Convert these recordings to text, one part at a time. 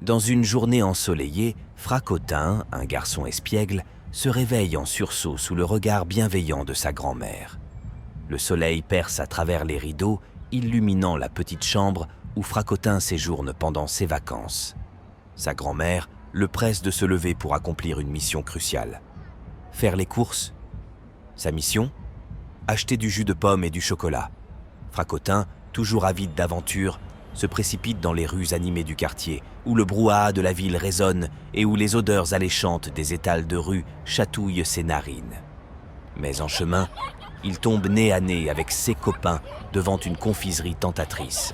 Dans une journée ensoleillée, Fracotin, un garçon espiègle, se réveille en sursaut sous le regard bienveillant de sa grand-mère. Le soleil perce à travers les rideaux, illuminant la petite chambre où Fracotin séjourne pendant ses vacances. Sa grand-mère le presse de se lever pour accomplir une mission cruciale. Faire les courses. Sa mission ? Acheter du jus de pomme et du chocolat. Fracotin, toujours avide d'aventure, se précipite dans les rues animées du quartier, où le brouhaha de la ville résonne et où les odeurs alléchantes des étals de rue chatouillent ses narines. Mais en chemin, il tombe nez à nez avec ses copains devant une confiserie tentatrice.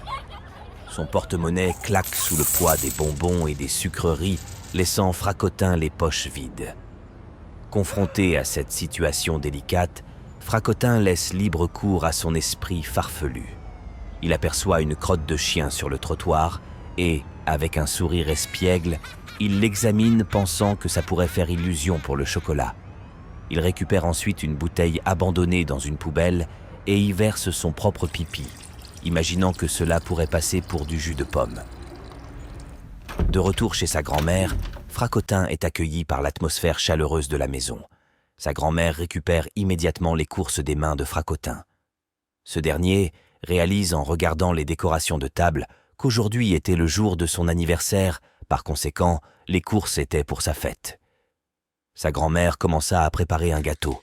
Son porte-monnaie claque sous le poids des bonbons et des sucreries, laissant Fracotin les poches vides. Confronté à cette situation délicate, Fracotin laisse libre cours à son esprit farfelu. Il aperçoit une crotte de chien sur le trottoir et, avec un sourire espiègle, il l'examine pensant que ça pourrait faire illusion pour le chocolat. Il récupère ensuite une bouteille abandonnée dans une poubelle et y verse son propre pipi, imaginant que cela pourrait passer pour du jus de pomme. De retour chez sa grand-mère, Fracotin est accueilli par l'atmosphère chaleureuse de la maison. Sa grand-mère récupère immédiatement les courses des mains de Fracotin. Ce dernier réalise en regardant les décorations de table qu'aujourd'hui était le jour de son anniversaire, par conséquent, les courses étaient pour sa fête. Sa grand-mère commença à préparer un gâteau.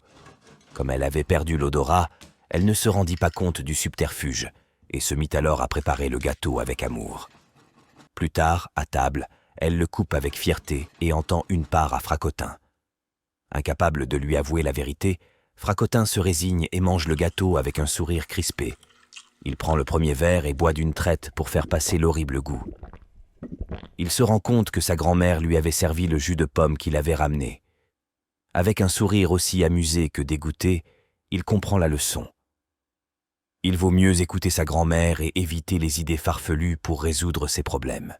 Comme elle avait perdu l'odorat, elle ne se rendit pas compte du subterfuge et se mit alors à préparer le gâteau avec amour. Plus tard, à table, elle le coupe avec fierté et en tend une part à Fracotin. Incapable de lui avouer la vérité, Fracotin se résigne et mange le gâteau avec un sourire crispé. Il prend le premier verre et boit d'une traite pour faire passer l'horrible goût. Il se rend compte que sa grand-mère lui avait servi le jus de pomme qu'il avait ramené. Avec un sourire aussi amusé que dégoûté, il comprend la leçon. Il vaut mieux écouter sa grand-mère et éviter les idées farfelues pour résoudre ses problèmes.